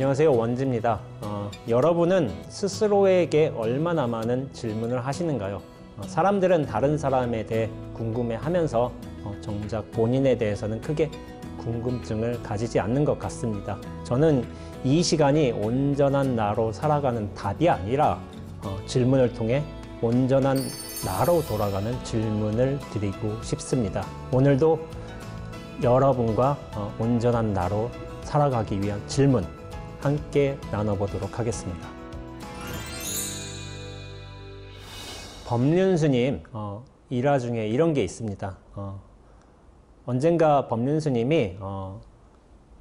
안녕하세요, 원지입니다. 여러분은 스스로에게 얼마나 많은 질문을 하시는가요? 사람들은 다른 사람에 대해 궁금해하면서 정작 본인에 대해서는 크게 궁금증을 가지지 않는 것 같습니다. 저는 이 시간이 온전한 나로 살아가는 답이 아니라 질문을 통해 온전한 나로 돌아가는 질문을 드리고 싶습니다. 오늘도 여러분과 온전한 나로 살아가기 위한 질문 함께 나눠보도록 하겠습니다. 법륜스님 일화 중에 이런 게 있습니다. 언젠가 법륜스님이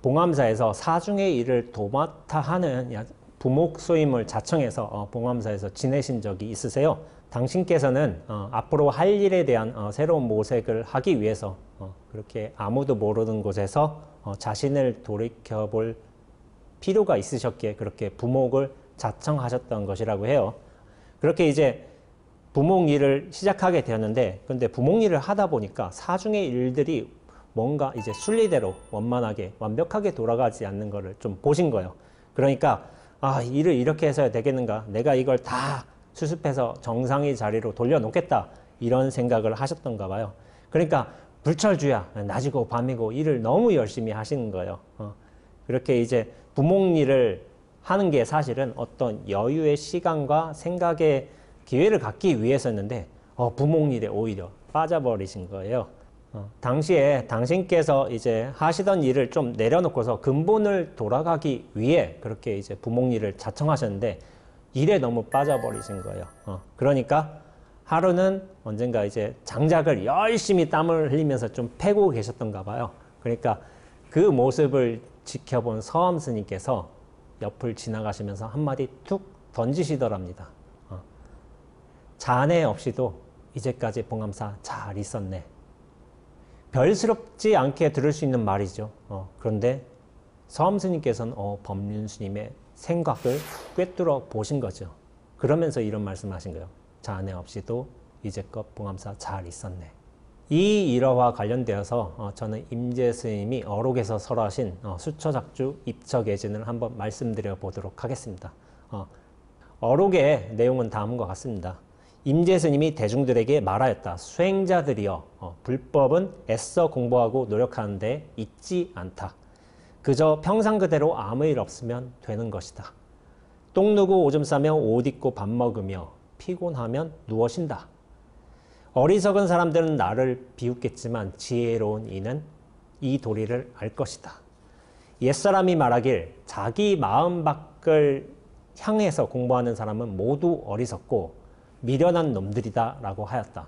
봉암사에서 사중의 일을 도맡아 하는 부목소임을 자청해서 봉암사에서 지내신 적이 있으세요? 당신께서는 앞으로 할 일에 대한 새로운 모색을 하기 위해서 그렇게 아무도 모르는 곳에서 자신을 돌이켜볼 필요가 있으셨기에 그렇게 부목을 자청하셨던 것이라고 해요. 그렇게 이제 부목 일을 시작하게 되었는데, 근데 부목 일을 하다 보니까 사중의 일들이 뭔가 이제 순리대로 원만하게 완벽하게 돌아가지 않는 것을 좀 보신 거예요. 그러니까 일을 이렇게 해서야 되겠는가, 내가 이걸 다 수습해서 정상의 자리로 돌려놓겠다, 이런 생각을 하셨던가 봐요. 그러니까 불철주야 낮이고 밤이고 일을 너무 열심히 하시는 거예요. 그렇게 이제 부목 일을 하는 게 사실은 어떤 여유의 시간과 생각의 기회를 갖기 위해서였는데 부목 일에 오히려 빠져버리신 거예요. 당시에 당신께서 이제 하시던 일을 좀 내려놓고서 근본을 돌아가기 위해 그렇게 이제 부목 일을 자청하셨는데 일에 너무 빠져버리신 거예요. 그러니까 하루는 언젠가 이제 장작을 열심히 땀을 흘리면서 좀 패고 계셨던가 봐요. 그러니까 그 모습을 지켜본 서암 스님께서 옆을 지나가시면서 한마디 툭 던지시더랍니다. 자네 없이도 이제까지 봉암사 잘 있었네. 별스럽지 않게 들을 수 있는 말이죠. 그런데 서암 스님께서는 법륜스님의 생각을 꿰뚫어 보신 거죠. 그러면서 이런 말씀하신 거예요. 자네 없이도 이제껏 봉암사 잘 있었네. 이 일화와 관련되어서 저는 임재 스님이 어록에서 설하신 수처작주 입처계진을 한번 말씀드려 보도록 하겠습니다. 어록의 내용은 다음과 같습니다. 임재 스님이 대중들에게 말하였다. 수행자들이여, 불법은 애써 공부하고 노력하는데 있지 않다. 그저 평상 그대로 아무 일 없으면 되는 것이다. 똥 누고 오줌 싸며 옷 입고 밥 먹으며 피곤하면 누워 쉰다. 어리석은 사람들은 나를 비웃겠지만 지혜로운 이는 이 도리를 알 것이다. 옛사람이 말하길 자기 마음 밖을 향해서 공부하는 사람은 모두 어리석고 미련한 놈들이다 라고 하였다.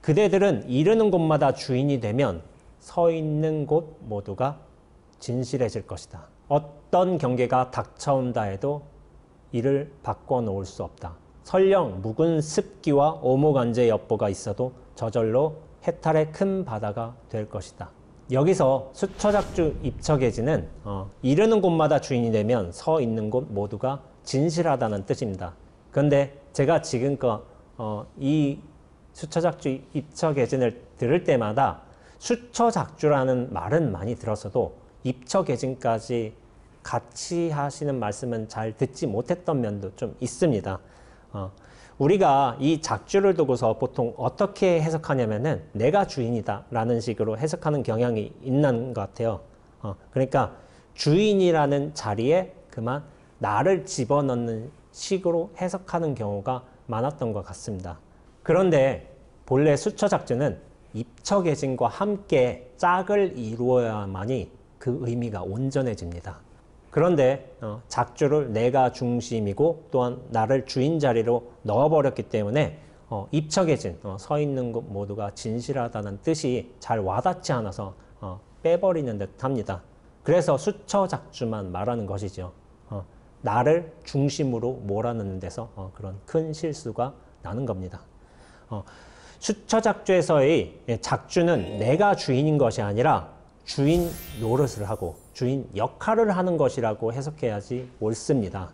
그대들은 이르는 곳마다 주인이 되면 서 있는 곳 모두가 진실해질 것이다. 어떤 경계가 닥쳐온다 해도 이를 바꿔놓을 수 없다. 설령 묵은 습기와 오목안제의 엿보가 있어도 저절로 해탈의 큰 바다가 될 것이다. 여기서 수처작주 입처계지는 이르는 곳마다 주인이 되면 서 있는 곳 모두가 진실하다는 뜻입니다. 그런데 제가 지금껏 이 수처작주 입처계진을 들을 때마다 수처작주라는 말은 많이 들었어도 입처계진까지 같이 하시는 말씀은 잘 듣지 못했던 면도 좀 있습니다. 우리가 이 작주를 두고서 보통 어떻게 해석하냐면은 내가 주인이다 라는 식으로 해석하는 경향이 있는 것 같아요. 그러니까 주인이라는 자리에 그만 나를 집어넣는 식으로 해석하는 경우가 많았던 것 같습니다. 그런데 본래 수처작주는 입처계진과 함께 짝을 이루어야만이 그 의미가 온전해집니다. 그런데 작주를 내가 중심이고 또한 나를 주인 자리로 넣어버렸기 때문에 입처계진, 서 있는 곳 모두가 진실하다는 뜻이 잘 와닿지 않아서 빼버리는 듯 합니다. 그래서 수처작주만 말하는 것이죠. 나를 중심으로 몰아넣는 데서 그런 큰 실수가 나는 겁니다. 수처작주에서의 작주는 내가 주인인 것이 아니라 주인 노릇을 하고 주인 역할을 하는 것이라고 해석해야지 옳습니다.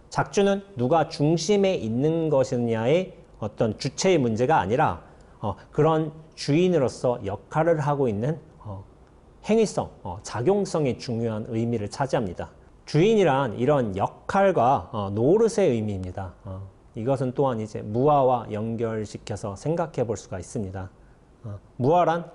작주는 누가 중심에 있는 것이냐의 어떤 주체의 문제가 아니라 그런 주인으로서 역할을 하고 있는 행위성, 작용성이 중요한 의미를 차지합니다. 주인이란 이런 역할과 노릇의 의미입니다. 이것은 또한 이제 무아와 연결시켜서 생각해 볼 수가 있습니다. 무아란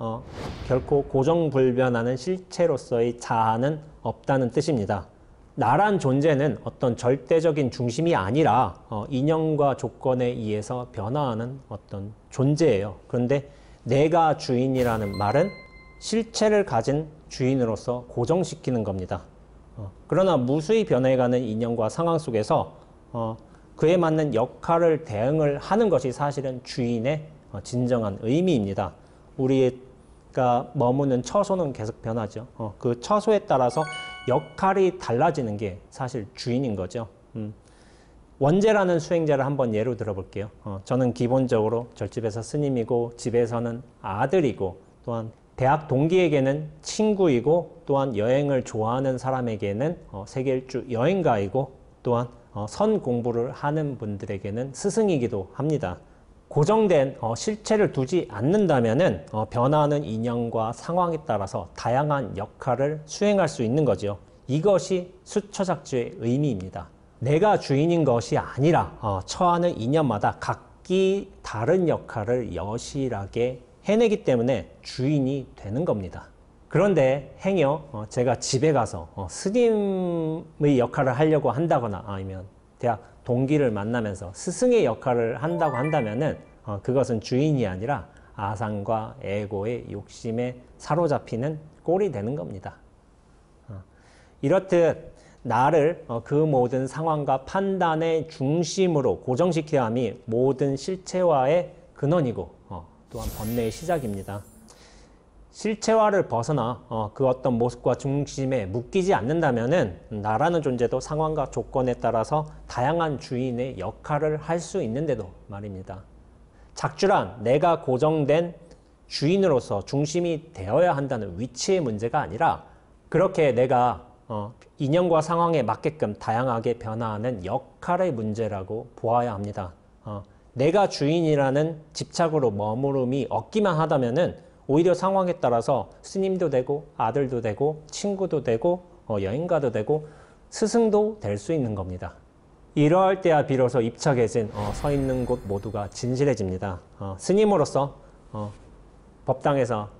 결코 고정불변하는 실체로서의 자아는 없다는 뜻입니다. 나란 존재는 어떤 절대적인 중심이 아니라 인연과 조건에 의해서 변화하는 어떤 존재예요. 그런데 내가 주인이라는 말은 실체를 가진 주인으로서 고정시키는 겁니다. 그러나 무수히 변해가는 인연과 상황 속에서 그에 맞는 역할을 대응을 하는 것이 사실은 주인의 진정한 의미입니다. 우리가 머무는 처소는 계속 변하죠. 그 처소에 따라서 역할이 달라지는 게 사실 주인인 거죠. 원제라는 수행자를 한번 예로 들어볼게요. 저는 기본적으로 절집에서 스님이고 집에서는 아들이고 또한 대학 동기에게는 친구이고 또한 여행을 좋아하는 사람에게는 세계일주 여행가이고 또한 선 공부를 하는 분들에게는 스승이기도 합니다. 고정된 실체를 두지 않는다면은 변화하는 인연과 상황에 따라서 다양한 역할을 수행할 수 있는 거죠. 이것이 수처작주의 의미입니다. 내가 주인인 것이 아니라 처하는 인연마다 각기 다른 역할을 여실하게 해내기 때문에 주인이 되는 겁니다. 그런데 행여 제가 집에 가서 스님의 역할을 하려고 한다거나 아니면 대학 동기를 만나면서 스승의 역할을 한다고 한다면은 그것은 주인이 아니라 아상과 에고의 욕심에 사로잡히는 꼴이 되는 겁니다. 이렇듯 나를 그 모든 상황과 판단의 중심으로 고정시켜야 함이 모든 실체화의 근원이고 또한 번뇌의 시작입니다. 실체화를 벗어나 그 어떤 모습과 중심에 묶이지 않는다면은 나라는 존재도 상황과 조건에 따라서 다양한 주인의 역할을 할 수 있는데도 말입니다. 작주란 내가 고정된 주인으로서 중심이 되어야 한다는 위치의 문제가 아니라 그렇게 내가 인연과 상황에 맞게끔 다양하게 변화하는 역할의 문제라고 보아야 합니다. 내가 주인이라는 집착으로 머무름이 없기만 하다면은 오히려 상황에 따라서 스님도 되고 아들도 되고 친구도 되고 여행가도 되고 스승도 될 수 있는 겁니다. 이러할 때야 비로소 입착해진 서 있는 곳 모두가 진실해집니다. 스님으로서 법당에서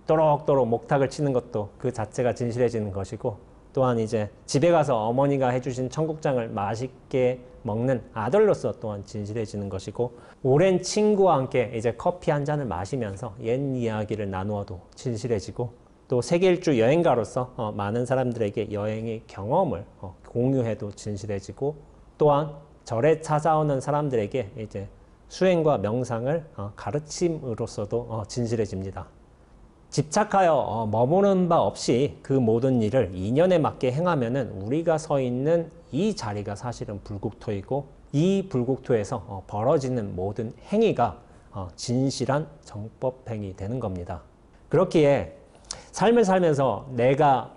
또록또록 목탁을 치는 것도 그 자체가 진실해지는 것이고 또한 이제 집에 가서 어머니가 해주신 청국장을 맛있게 먹는 아들로서 또한 진실해지는 것이고 오랜 친구와 함께 이제 커피 한 잔을 마시면서 옛 이야기를 나누어도 진실해지고 또 세계일주 여행가로서 많은 사람들에게 여행의 경험을 공유해도 진실해지고 또한 절에 찾아오는 사람들에게 이제 수행과 명상을 가르침으로서도 진실해집니다. 집착하여 머무는 바 없이 그 모든 일을 인연에 맞게 행하면은 우리가 서 있는 이 자리가 사실은 불국토이고 이 불국토에서 벌어지는 모든 행위가 진실한 정법행위 되는 겁니다. 그렇기에 삶을 살면서 내가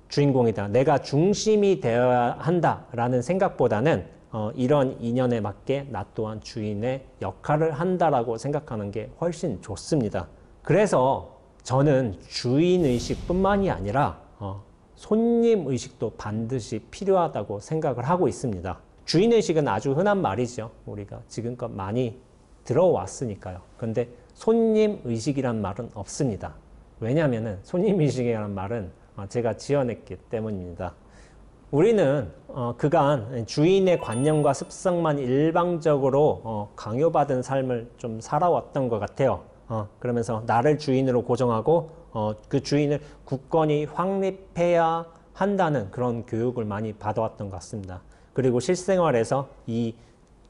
주인공이다, 내가 중심이 되어야 한다라는 생각보다는 이런 인연에 맞게 나 또한 주인의 역할을 한다라고 생각하는 게 훨씬 좋습니다. 그래서 저는 주인의식뿐만이 아니라 손님의식도 반드시 필요하다고 생각을 하고 있습니다. 주인의식은 아주 흔한 말이죠. 우리가 지금껏 많이 들어왔으니까요. 그런데 손님의식이란 말은 없습니다. 왜냐하면 손님의식이라는 말은 제가 지어냈기 때문입니다. 우리는 그간 주인의 관념과 습성만 일방적으로 강요받은 삶을 좀 살아왔던 것 같아요. 그러면서 나를 주인으로 고정하고 그 주인을 굳건히 확립해야 한다는 그런 교육을 많이 받아왔던 것 같습니다. 그리고 실생활에서 이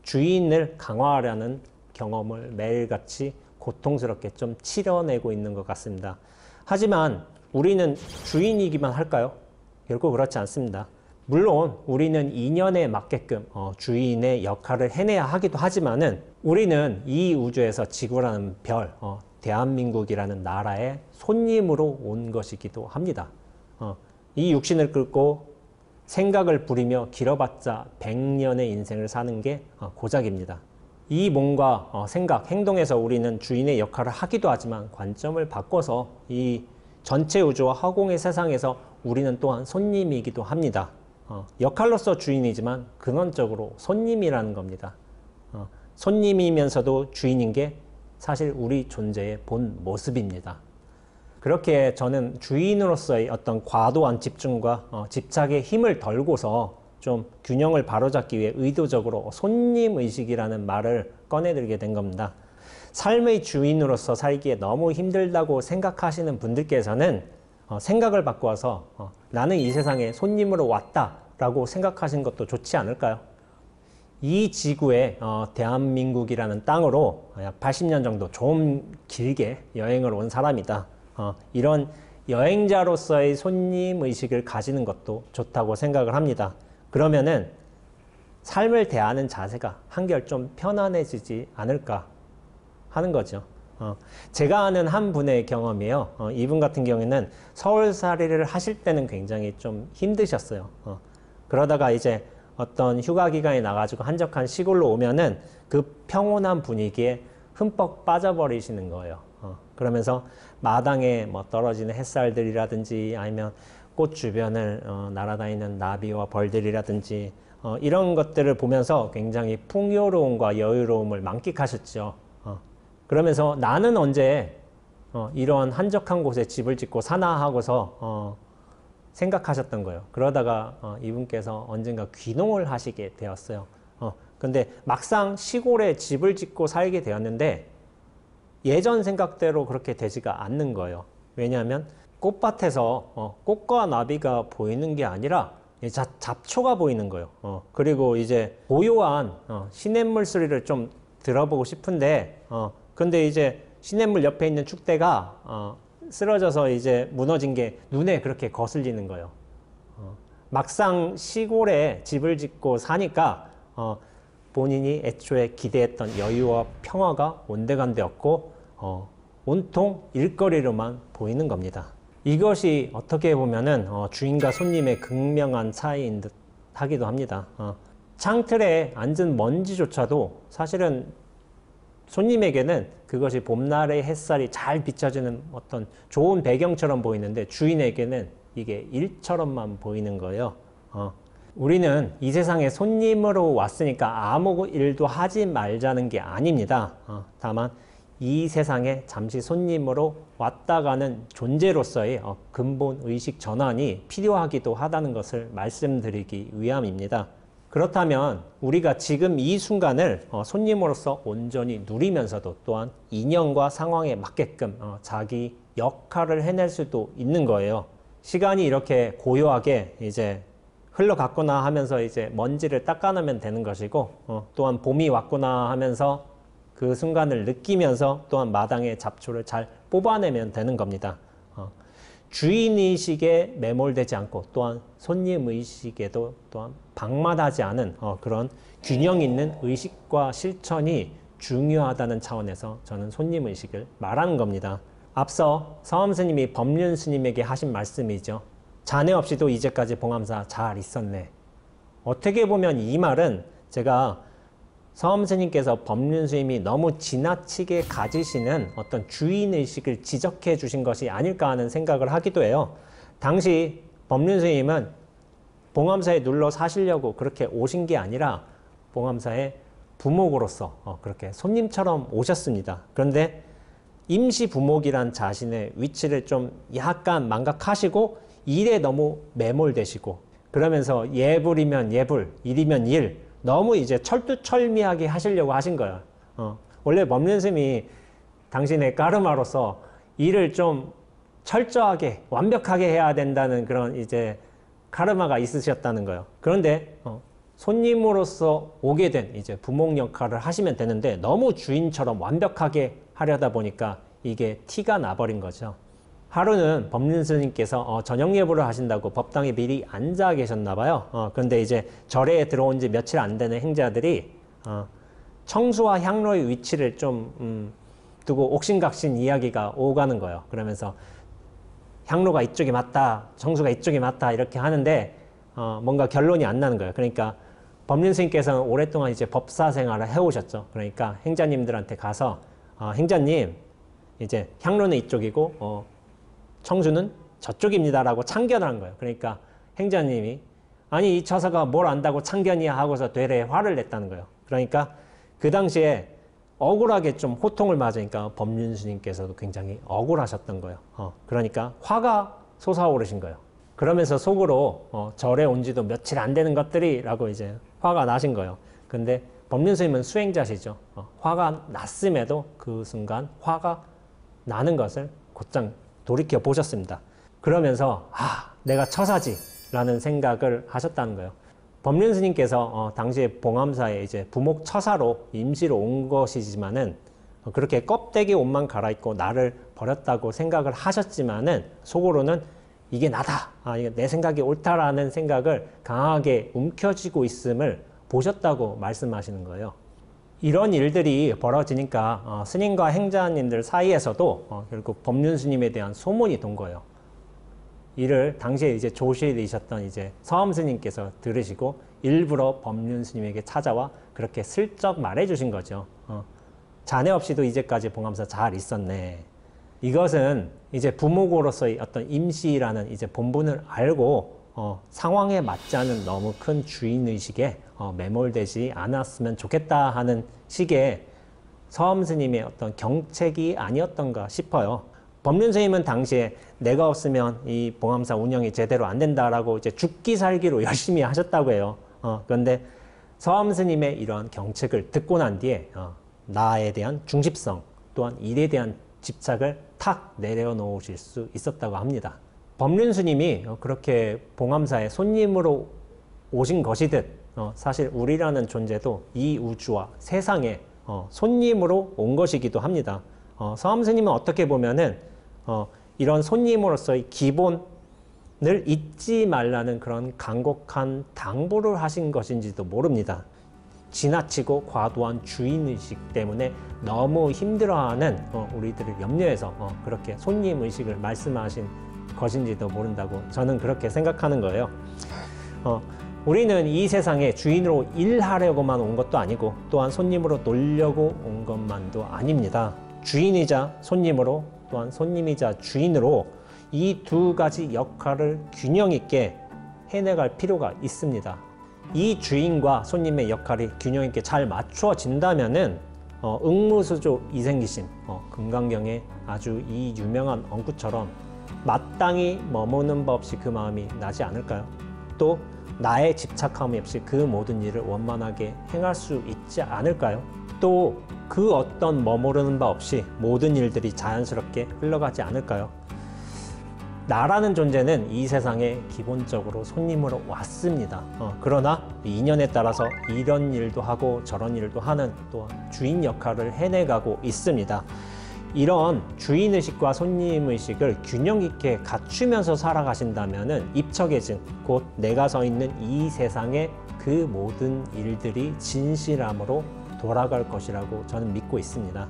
주인을 강화하려는 경험을 매일같이 고통스럽게 좀 치러내고 있는 것 같습니다. 하지만 우리는 주인이기만 할까요? 결코 그렇지 않습니다. 물론 우리는 인연에 맞게끔 주인의 역할을 해내야 하기도 하지만은 우리는 이 우주에서 지구라는 별, 대한민국이라는 나라의 손님으로 온 것이기도 합니다. 이 육신을 끌고 생각을 부리며 길어봤자 100년의 인생을 사는 게 고작입니다. 이 몸과 생각, 행동에서 우리는 주인의 역할을 하기도 하지만 관점을 바꿔서 이 전체 우주와 허공의 세상에서 우리는 또한 손님이기도 합니다. 역할로서 주인이지만 근원적으로 손님이라는 겁니다. 손님이면서도 주인인 게 사실 우리 존재의 본 모습입니다. 그렇게 저는 주인으로서의 어떤 과도한 집중과 집착의 힘을 덜고서 좀 균형을 바로잡기 위해 의도적으로 손님의식이라는 말을 꺼내들게 된 겁니다. 삶의 주인으로서 살기에 너무 힘들다고 생각하시는 분들께서는 생각을 바꿔서 나는 이 세상에 손님으로 왔다라고 생각하시는 것도 좋지 않을까요? 이 지구에 대한민국이라는 땅으로 약 80년 정도 좀 길게 여행을 온 사람이다. 이런 여행자로서의 손님의식을 가지는 것도 좋다고 생각을 합니다. 그러면은 삶을 대하는 자세가 한결 좀 편안해지지 않을까 하는 거죠. 제가 아는 한 분의 경험이에요. 이분 같은 경우에는 서울살이를 하실 때는 굉장히 좀 힘드셨어요. 그러다가 이제 어떤 휴가 기간에 나가지고 한적한 시골로 오면은 그 평온한 분위기에 흠뻑 빠져버리시는 거예요. 그러면서 마당에 뭐 떨어지는 햇살들이라든지 아니면 꽃 주변을 날아다니는 나비와 벌들이라든지 이런 것들을 보면서 굉장히 풍요로움과 여유로움을 만끽하셨죠. 그러면서 나는 언제 이런 한적한 곳에 집을 짓고 사나 하고서 생각하셨던 거예요. 그러다가 이분께서 언젠가 귀농을 하시게 되었어요. 근데 막상 시골에 집을 짓고 살게 되었는데 예전 생각대로 그렇게 되지가 않는 거예요. 왜냐하면 꽃밭에서 꽃과 나비가 보이는 게 아니라 잡초가 보이는 거예요. 그리고 이제 고요한 시냇물 소리를 좀 들어보고 싶은데 근데 이제 시냇물 옆에 있는 축대가 쓰러져서 이제 무너진 게 눈에 그렇게 거슬리는 거예요. 막상 시골에 집을 짓고 사니까 본인이 애초에 기대했던 여유와 평화가 온데간데 없고 온통 일거리로만 보이는 겁니다. 이것이 어떻게 보면은 주인과 손님의 극명한 차이인 듯 하기도 합니다. 창틀에 앉은 먼지조차도 사실은 손님에게는 그것이 봄날의 햇살이 잘 비춰지는 어떤 좋은 배경처럼 보이는데 주인에게는 이게 일처럼만 보이는 거예요. 우리는 이 세상에 손님으로 왔으니까 아무 일도 하지 말자는 게 아닙니다. 다만 이 세상에 잠시 손님으로 왔다 가는 존재로서의 근본 의식 전환이 필요하기도 하다는 것을 말씀드리기 위함입니다. 그렇다면 우리가 지금 이 순간을 손님으로서 온전히 누리면서도 또한 인연과 상황에 맞게끔 자기 역할을 해낼 수도 있는 거예요. 시간이 이렇게 고요하게 이제 흘러갔구나 하면서 이제 먼지를 닦아내면 되는 것이고 또한 봄이 왔구나 하면서 그 순간을 느끼면서 또한 마당의 잡초를 잘 뽑아내면 되는 겁니다. 주인의식에 매몰되지 않고 또한 손님의식에도 또한 방만하지 않은 그런 균형 있는 의식과 실천이 중요하다는 차원에서 저는 손님의식을 말하는 겁니다. 앞서 서엄 스님이 법륜 스님에게 하신 말씀이죠. 자네 없이도 이제까지 봉암사 잘 있었네. 어떻게 보면 이 말은 제가 서엄 스님께서 법륜 스님이 너무 지나치게 가지시는 어떤 주인의식을 지적해 주신 것이 아닐까 하는 생각을 하기도 해요. 당시 법륜 스님은 봉암사에 눌러 사시려고 그렇게 오신 게 아니라 봉암사의 부목으로서 그렇게 손님처럼 오셨습니다. 그런데 임시 부목이란 자신의 위치를 좀 약간 망각하시고 일에 너무 매몰되시고 그러면서 예불이면 예불, 일이면 일 너무 이제 철두철미하게 하시려고 하신 거예요. 원래 법륜 스님이 당신의 까르마로서 일을 좀 철저하게 완벽하게 해야 된다는 그런 이제 카르마가 있으셨다는 거예요. 그런데 손님으로서 오게 된 이제 부목 역할을 하시면 되는데 너무 주인처럼 완벽하게 하려다 보니까 이게 티가 나버린 거죠. 하루는 법륜 스님께서 저녁 예불을 하신다고 법당에 미리 앉아 계셨나 봐요. 그런데 이제 절에 들어온 지 며칠 안 되는 행자들이 청수와 향로의 위치를 좀 두고 옥신각신 이야기가 오가는 거예요. 그러면서 향로가 이쪽이 맞다, 청수가 이쪽이 맞다 이렇게 하는데 뭔가 결론이 안 나는 거예요. 그러니까 법륜 스님께서는 오랫동안 이제 법사 생활을 해오셨죠. 그러니까 행자님들한테 가서 행자님 이제 향로는 이쪽이고 청주는 저쪽입니다라고 참견을 한 거예요. 그러니까 행자님이 아니 이 처사가 뭘 안다고 참견이야 하고서 되레 화를 냈다는 거예요. 그러니까 그 당시에 억울하게 좀 호통을 맞으니까 법륜스님께서도 굉장히 억울하셨던 거예요. 그러니까 화가 솟아오르신 거예요. 그러면서 속으로 절에 온 지도 며칠 안 되는 것들이 라고 이제 화가 나신 거예요. 근데 법륜스님은 수행자시죠. 화가 났음에도 그 순간 화가 나는 것을 곧장 돌이켜 보셨습니다. 그러면서 내가 처사지 라는 생각을 하셨다는 거예요. 법륜스님께서 당시에 봉암사에 이제 부목 처사로 임시로 온 것이지만은 그렇게 껍데기 옷만 갈아입고 나를 버렸다고 생각을 하셨지만은 속으로는 이게 나다, 이게 내 생각이 옳다라는 생각을 강하게 움켜쥐고 있음을 보셨다고 말씀하시는 거예요. 이런 일들이 벌어지니까 스님과 행자님들 사이에서도 결국 법륜스님에 대한 소문이 돈 거예요. 이를 당시에 이제 조실이셨던 이제 서엄 스님께서 들으시고 일부러 법륜 스님에게 찾아와 그렇게 슬쩍 말해주신 거죠. 자네 없이도 이제까지 봉암사 잘 있었네. 이것은 이제 부모고로서의 어떤 임시라는 이제 본분을 알고 상황에 맞지 않은 너무 큰 주인의식에 매몰되지 않았으면 좋겠다 하는 식의 서엄 스님의 어떤 경책이 아니었던가 싶어요. 법륜 스님은 당시에 내가 없으면 이 봉암사 운영이 제대로 안 된다라고 이제 죽기 살기로 열심히 하셨다고 해요. 그런데 서엄 스님의 이러한 경책을 듣고 난 뒤에 나에 대한 중십성 또한 일에 대한 집착을 탁 내려놓으실 수 있었다고 합니다. 법륜 스님이 그렇게 봉암사에 손님으로 오신 것이듯 사실 우리라는 존재도 이 우주와 세상에 손님으로 온 것이기도 합니다. 서엄 스님은 어떻게 보면은 이런 손님으로서의 기본을 잊지 말라는 그런 간곡한 당부를 하신 것인지도 모릅니다. 지나치고 과도한 주인의식 때문에 너무 힘들어하는 우리들을 염려해서 그렇게 손님의식을 말씀하신 것인지도 모른다고 저는 그렇게 생각하는 거예요. 우리는 이 세상에 주인으로 일하려고만 온 것도 아니고 또한 손님으로 놀려고 온 것만도 아닙니다. 주인이자 손님으로 또한 손님이자 주인으로 이 두 가지 역할을 균형 있게 해내갈 필요가 있습니다. 이 주인과 손님의 역할이 균형 있게 잘 맞춰진다면은 응무수조 이생기심, 금강경의 아주 이 유명한 언구처럼 마땅히 머무는 법 없이 그 마음이 나지 않을까요? 또 나의 집착함이 없이 그 모든 일을 원만하게 행할 수 있지 않을까요? 또 그 어떤 머무르는 바 없이 모든 일들이 자연스럽게 흘러가지 않을까요? 나라는 존재는 이 세상에 기본적으로 손님으로 왔습니다. 그러나 인연에 따라서 이런 일도 하고 저런 일도 하는 또한 주인 역할을 해내가고 있습니다. 이런 주인의식과 손님의식을 균형 있게 갖추면서 살아가신다면 입척해진 곧 내가 서 있는 이 세상의 그 모든 일들이 진실함으로 돌아갈 것이라고 저는 믿고 있습니다.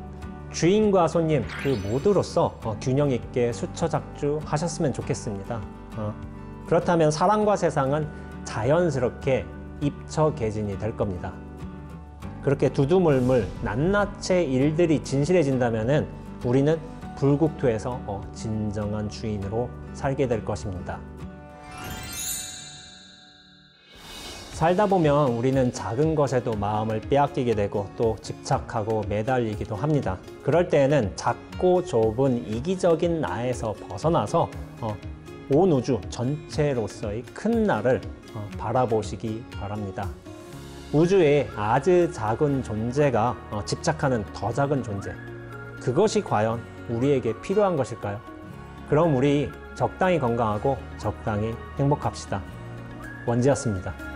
주인과 손님 그 모두로서 균형 있게 수처작주 하셨으면 좋겠습니다. 그렇다면 사람과 세상은 자연스럽게 입처개진이 될 겁니다. 그렇게 두두물물 낱낱의 일들이 진실해진다면 우리는 불국토에서 진정한 주인으로 살게 될 것입니다. 살다 보면 우리는 작은 것에도 마음을 빼앗기게 되고 또 집착하고 매달리기도 합니다. 그럴 때에는 작고 좁은 이기적인 나에서 벗어나서 온 우주 전체로서의 큰 나를 바라보시기 바랍니다. 우주의 아주 작은 존재가 집착하는 더 작은 존재, 그것이 과연 우리에게 필요한 것일까요? 그럼 우리 적당히 건강하고 적당히 행복합시다. 원지였습니다.